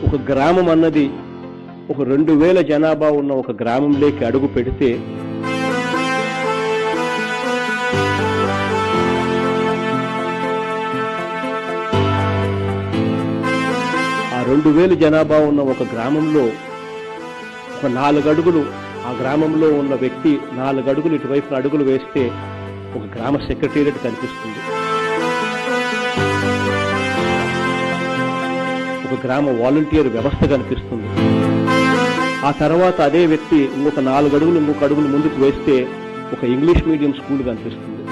ఒక గ్రామం అన్నది ఒక 2000 జనాభా ఉన్న ఒక గ్రామంలోకి అడుగు పెడితే ఆ 2000 జనాభా ఉన్న ఒక గ్రామంలో ఒక 4 అడుగులు ఆ గ్రామంలో ఉన్న వ్యక్తి 4 అడుగులు ఇటువైపు అడుగులు వేస్తే ఒక గ్రామ సెక్రటేరియట్ కనిపిస్తుంది, ఒక గ్రామ వాలంటీర్ వ్యవస్థ కనిపిస్తుంది. ఆ తర్వాత అదే వ్యక్తి ఇంకొక 4 అడుగులు ఇంకొక అడుగులు ముందుకు వేస్తే ఒక ఇంగ్లీష్ మీడియం స్కూల్ కనిపిస్తుంది.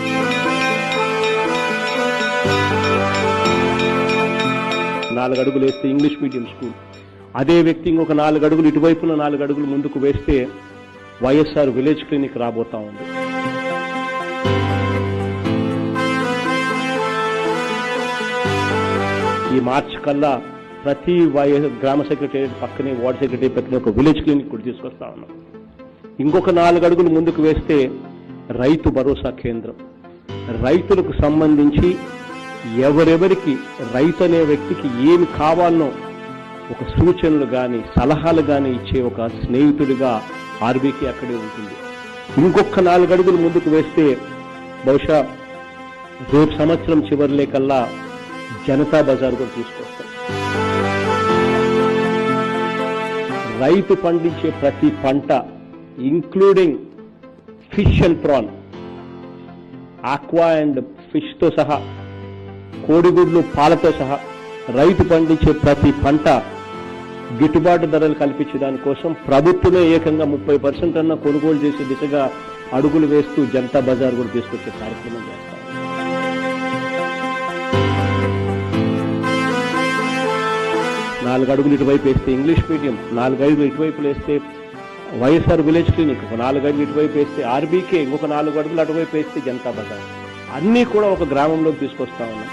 నాలుగు అడుగులు వేస్తే ఇంగ్లీష్ మీడియం స్కూల్. అదే వ్యక్తి ఇంకొక 4 అడుగులు ఇటువైపున 4 అడుగులు ముందుకు వేస్తే వైఎస్ఆర్ విలేజ్ క్లినిక్ రాబోతా ఉంది. ఈ మార్చి కల్లా ప్రతి గ్రామ సెక్రటరీ పక్కనే వార్డ్ సెక్రటరీ పక్కనే ఒక విలేజ్ క్లినిక్ కూడా తీసుకొస్తా ఉన్నాం. ఇంకొక 4 అడుగులు ముందుకు వేస్తే రైతు భరోసా కేంద్రం. రైతులకు సంబంధించి ఎవరెవరికి రైతు అనే వ్యక్తికి ఏమి కావాలనో ఒక సూచనలు కానీ సలహాలు కానీ ఇచ్చే ఒక స్నేహితుడిగా ఆర్బీకే అక్కడే ఉంటుంది. ఇంకొక 4 అడుగులు ముందుకు వేస్తే బహుశా రేపు సంవత్సరం చివరిలే కల్లా జనతా బజార్ కూడా తీసుకొస్తాం. రైతు పండించే ప్రతి పంట including fish and prawn, aqua and fish తో సహా, కోడిగుడ్లు పాలతో సహా రైతు పండించే ప్రతి పంట గిట్టుబాటు ధరలు కల్పించే దానికోసం ప్రభుత్వమే ఏకంగా 30% అన్న కొనుగోలు చేసే దిశగా అడుగులు వేస్తూ జనతా బజార్ కూడా తీసుకొచ్చే కార్యక్రమం చేస్తాం. 4 అడుగులు ఇటువైపు వేస్తే ఇంగ్లీష్ మీడియం, 4 అడుగులు ఇటువైపు వేస్తే వైఎస్ఆర్ విలేజ్ క్లినిక్, 4 అడుగులు ఇటువైపు వేస్తే ఆర్బీకే, ఇంకొక 4 అడుగులు అటువైపు వేస్తే జనతా బజార్. అన్నీ కూడా ఒక గ్రామంలోకి తీసుకొస్తా ఉన్నాం.